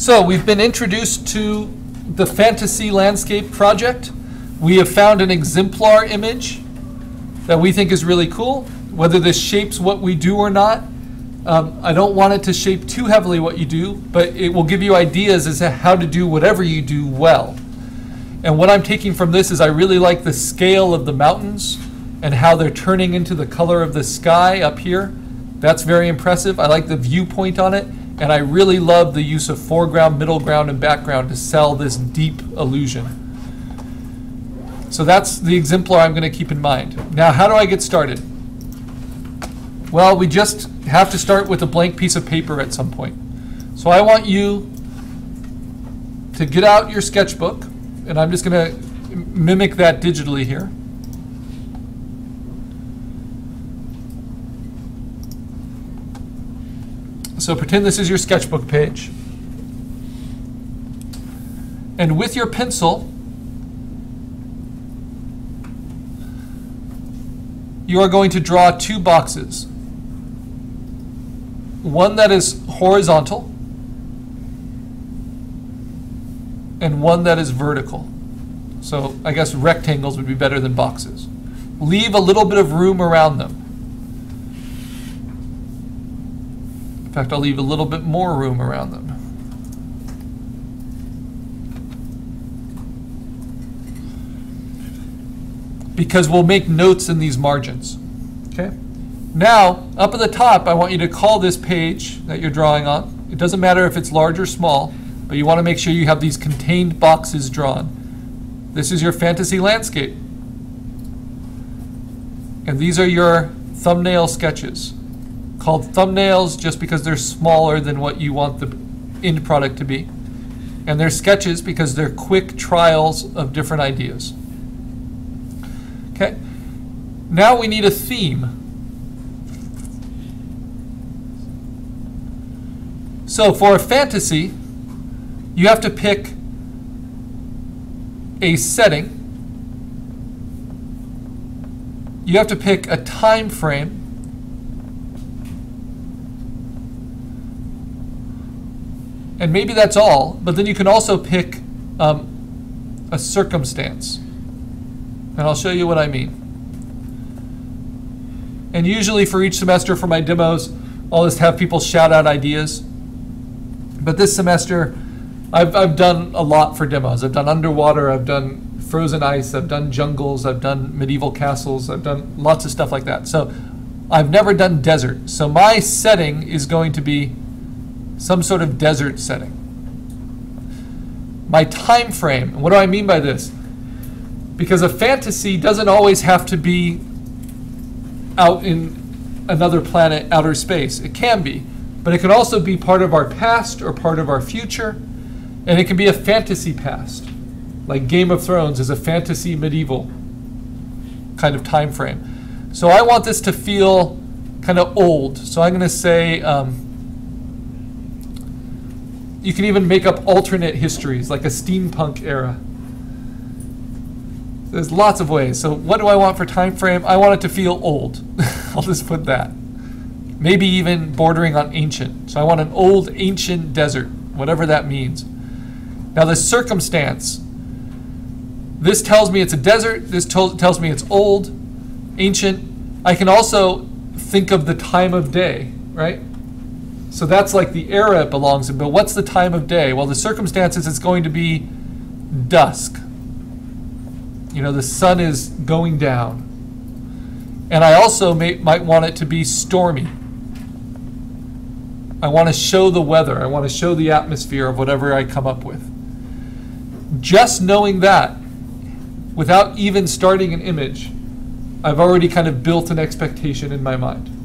So we've been introduced to the fantasy landscape project. We have found an exemplar image that we think is really cool. Whether this shapes what we do or not, I don't want it to shape too heavily what you do, but it will give you ideas as to how to do whatever you do well. And what I'm taking from this is I really like the scale of the mountains and how they're turning into the color of the sky up here. That's very impressive. I like the viewpoint on it, and I really love the use of foreground, middle ground, and background to sell this deep illusion. So that's the exemplar I'm going to keep in mind. Now, how do I get started? Well, we just have to start with a blank piece of paper at some point. So I want you to get out your sketchbook, and I'm just going to mimic that digitally here. So pretend this is your sketchbook page. And with your pencil, you are going to draw two boxes. One that is horizontal and one that is vertical. So I guess rectangles would be better than boxes. Leave a little bit of room around them. In fact, I'll leave a little bit more room around them. Because we'll make notes in these margins. Okay? Now, up at the top, I want you to call this page that you're drawing on. It doesn't matter if it's large or small, but you want to make sure you have these contained boxes drawn. This is your fantasy landscape. And these are your thumbnail sketches. Called thumbnails just because they're smaller than what you want the end product to be. And they're sketches because they're quick trials of different ideas. Okay? Now we need a theme. So for a fantasy, you have to pick a setting. You have to pick a time frame. And maybe that's all, but then you can also pick a circumstance. And I'll show you what I mean. And usually for each semester for my demos, I'll just have people shout out ideas. But this semester, I've done a lot for demos. I've done underwater, I've done frozen ice, I've done jungles, I've done medieval castles, I've done lots of stuff like that. So I've never done desert. So my setting is going to be some sort of desert setting. My time frame, what do I mean by this? Because a fantasy doesn't always have to be out in another planet, outer space. It can be, but it can also be part of our past or part of our future, and it can be a fantasy past. Like Game of Thrones is a fantasy medieval kind of time frame. So I want this to feel kind of old. So I'm going to say, you can even make up alternate histories, like a steampunk era. There's lots of ways. So what do I want for time frame? I want it to feel old. I'll just put that. Maybe even bordering on ancient. So I want an old, ancient desert, whatever that means. Now the circumstance. This tells me it's a desert. This tells me it's old, ancient. I can also think of the time of day, right? So that's like the era it belongs in, but what's the time of day? Well, the circumstances, it's going to be dusk. You know, the sun is going down. And I also might want it to be stormy. I want to show the weather. I want to show the atmosphere of whatever I come up with. Just knowing that, without even starting an image, I've already kind of built an expectation in my mind.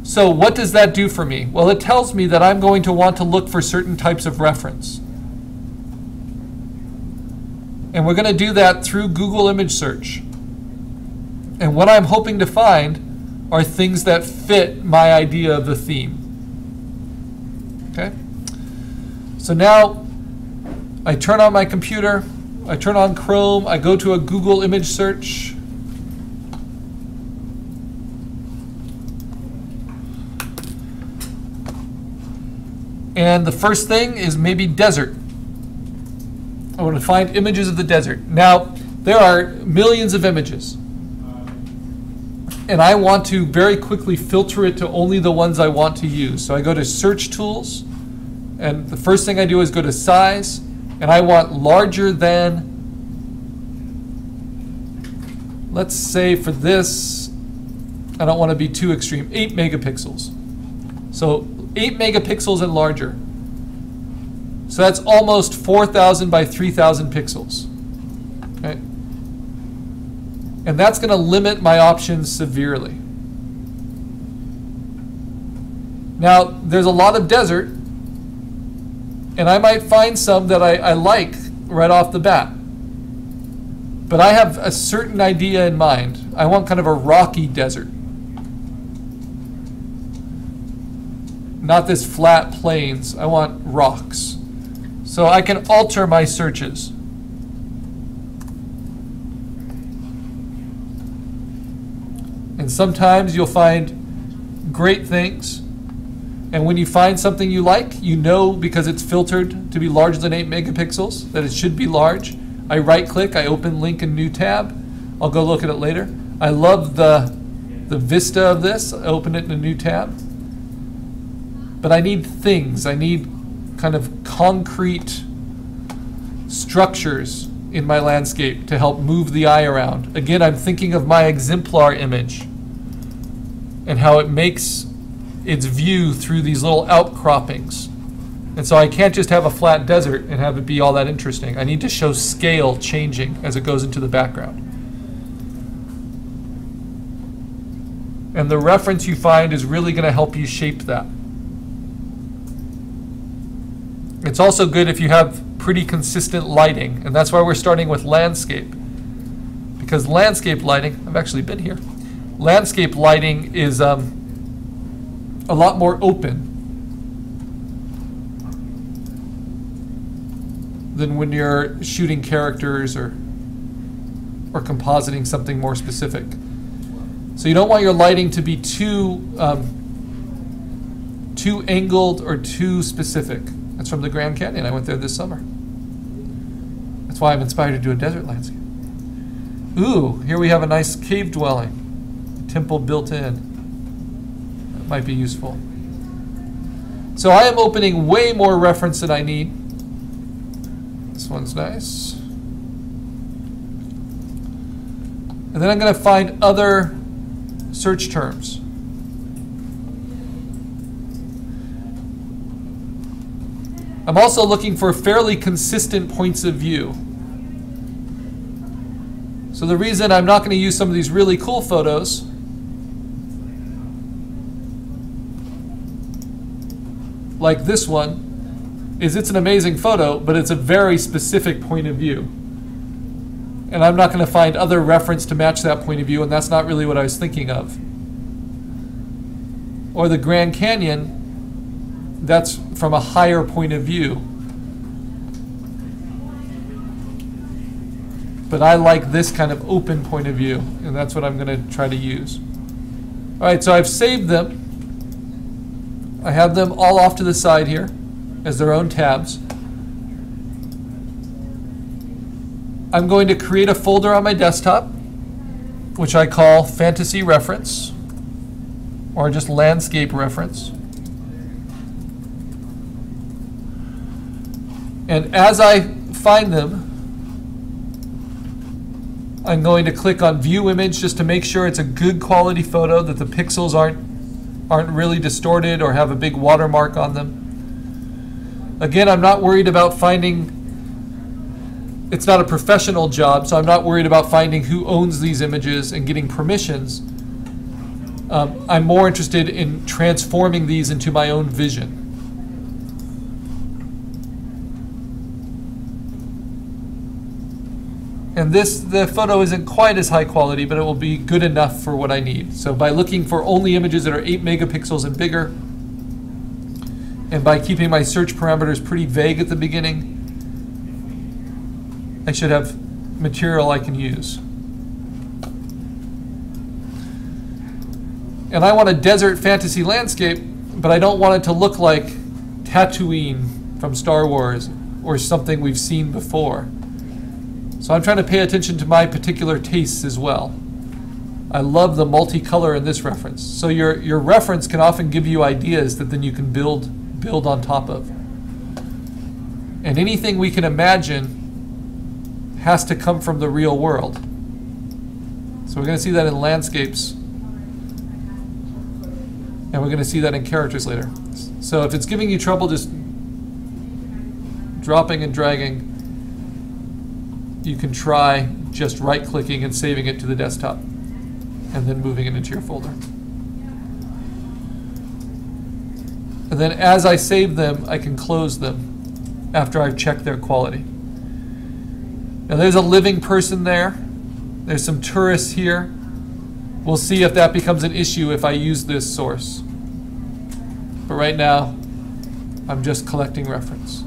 So what does that do for me? Well, it tells me that I'm going to want to look for certain types of reference. And we're going to do that through Google image search. And what I'm hoping to find are things that fit my idea of the theme. Okay? So now I turn on my computer, I turn on Chrome, I go to a Google image search. And the first thing is maybe desert. I want to find images of the desert. Now, there are millions of images. And I want to very quickly filter it to only the ones I want to use. So I go to Search Tools, and the first thing I do is go to Size, and I want larger than, let's say for this, I don't want to be too extreme, 8 megapixels. So 8 megapixels and larger. So that's almost 4,000 by 3,000 pixels. Okay? And that's going to limit my options severely. Now, there's a lot of desert, and I might find some that I like right off the bat. But I have a certain idea in mind. I want kind of a rocky desert. Not this flat plains. I want rocks. So I can alter my searches. And sometimes you'll find great things. And when you find something you like, you know because it's filtered to be larger than 8 megapixels that it should be large. I right-click, I open link in new tab. I'll go look at it later. I love the vista of this. I open it in a new tab. But I need things. I need kind of concrete structures in my landscape to help move the eye around. Again, I'm thinking of my exemplar image and how it makes its view through these little outcroppings. And so I can't just have a flat desert and have it be all that interesting. I need to show scale changing as it goes into the background. And the reference you find is really going to help you shape that. It's also good if you have pretty consistent lighting, and that's why we're starting with landscape. Because landscape lighting, I've actually been here, landscape lighting is a lot more open than when you're shooting characters or compositing something more specific. So you don't want your lighting to be too angled or too specific. That's from the Grand Canyon. I went there this summer. That's why I'm inspired to do a desert landscape. Ooh, here we have a nice cave dwelling. A temple built in. That might be useful. So I am opening way more reference than I need. This one's nice. And then I'm going to find other search terms. I'm also looking for fairly consistent points of view. So the reason I'm not going to use some of these really cool photos like this one is it's an amazing photo, but it's a very specific point of view. And I'm not going to find other reference to match that point of view, and that's not really what I was thinking of. Or the Grand Canyon, that's from a higher point of view. But I like this kind of open point of view, and that's what I'm going to try to use. All right, so I've saved them. I have them all off to the side here as their own tabs. I'm going to create a folder on my desktop, which I call Fantasy Reference, or just Landscape Reference. And as I find them, I'm going to click on View Image just to make sure it's a good quality photo, that the pixels aren't really distorted or have a big watermark on them. Again, I'm not worried about finding, it's not a professional job, so I'm not worried about finding who owns these images and getting permissions. I'm more interested in transforming these into my own vision. And the photo isn't quite as high quality, but it will be good enough for what I need. So by looking for only images that are 8 megapixels and bigger, and by keeping my search parameters pretty vague at the beginning, I should have material I can use. And I want a desert fantasy landscape, but I don't want it to look like Tatooine from Star Wars or something we've seen before. So I'm trying to pay attention to my particular tastes as well. I love the multicolor in this reference. So your reference can often give you ideas that then you can build on top of. And anything we can imagine has to come from the real world. So we're going to see that in landscapes. And we're going to see that in characters later. So if it's giving you trouble just dropping and dragging, you can try just right-clicking and saving it to the desktop and then moving it into your folder. And then as I save them, I can close them after I've checked their quality. Now there's a living person there. There's some tourists here. We'll see if that becomes an issue if I use this source. But right now, I'm just collecting reference.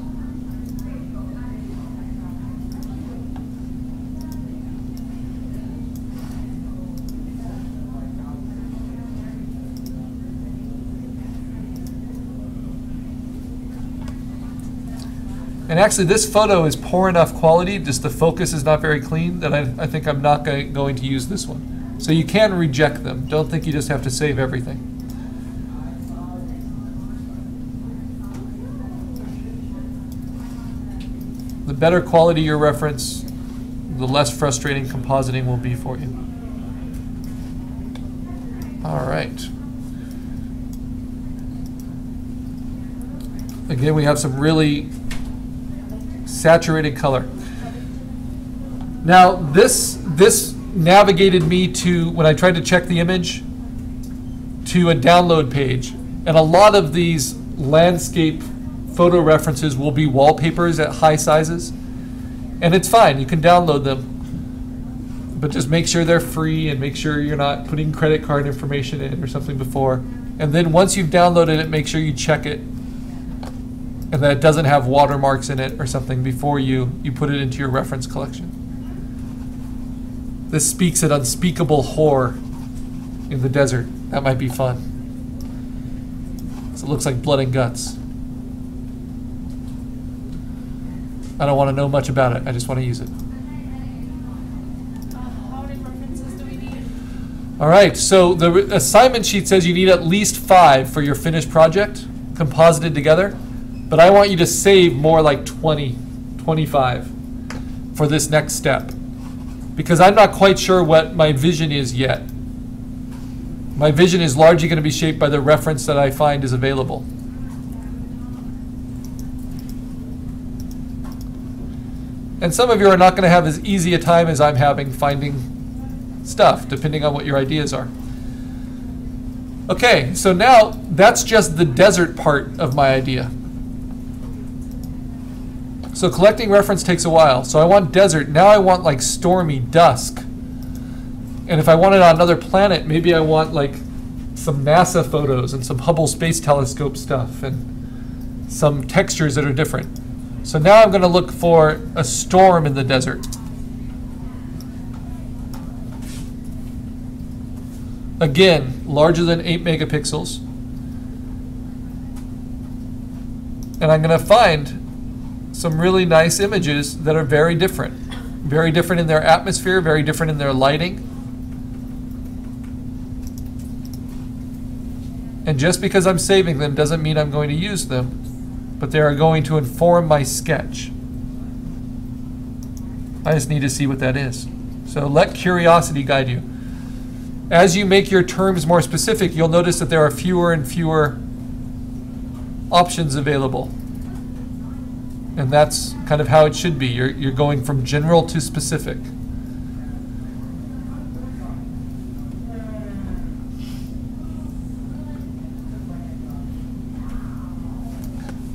And actually, this photo is poor enough quality, just the focus is not very clean, that I think I'm not going to use this one. So you can reject them. Don't think you just have to save everything. The better quality your reference, the less frustrating compositing will be for you. All right. Again, we have some really saturated color. Now, this navigated me to, when I tried to check the image, to a download page. And a lot of these landscape photo references will be wallpapers at high sizes. And it's fine, you can download them. But just make sure they're free and make sure you're not putting credit card information in or something before. And then once you've downloaded it, make sure you check it and that it doesn't have watermarks in it or something before you put it into your reference collection. This speaks at unspeakable horror in the desert. That might be fun. So it looks like blood and guts. I don't want to know much about it. I just want to use it. How many references do we need? All right, so the assignment sheet says you need at least 5 for your finished project, composited together. But I want you to save more like 20, 25 for this next step. Because I'm not quite sure what my vision is yet. My vision is largely going to be shaped by the reference that I find is available. And some of you are not going to have as easy a time as I'm having finding stuff, depending on what your ideas are. Okay, so now that's just the desert part of my idea. So collecting reference takes a while. So I want desert. Now I want like stormy, dusk. And if I want it on another planet, maybe I want like some NASA photos and some Hubble Space Telescope stuff and some textures that are different. So now I'm going to look for a storm in the desert. Again, larger than 8 megapixels. And I'm going to find some really nice images that are very different. Very different in their atmosphere, very different in their lighting. And just because I'm saving them doesn't mean I'm going to use them, but they are going to inform my sketch. I just need to see what that is. So let curiosity guide you. As you make your terms more specific, you'll notice that there are fewer and fewer options available. And that's kind of how it should be. You're going from general to specific.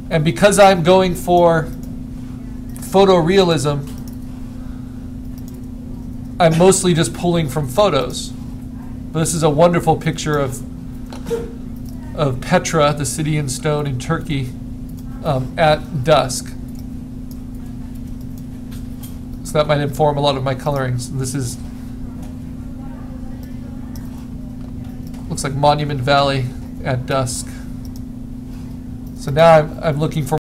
And because I'm going for photorealism, I'm mostly just pulling from photos. But this is a wonderful picture of Petra, the city in stone in Turkey, at dusk. So that might inform a lot of my colorings. This is, looks like Monument Valley at dusk. So now I'm looking for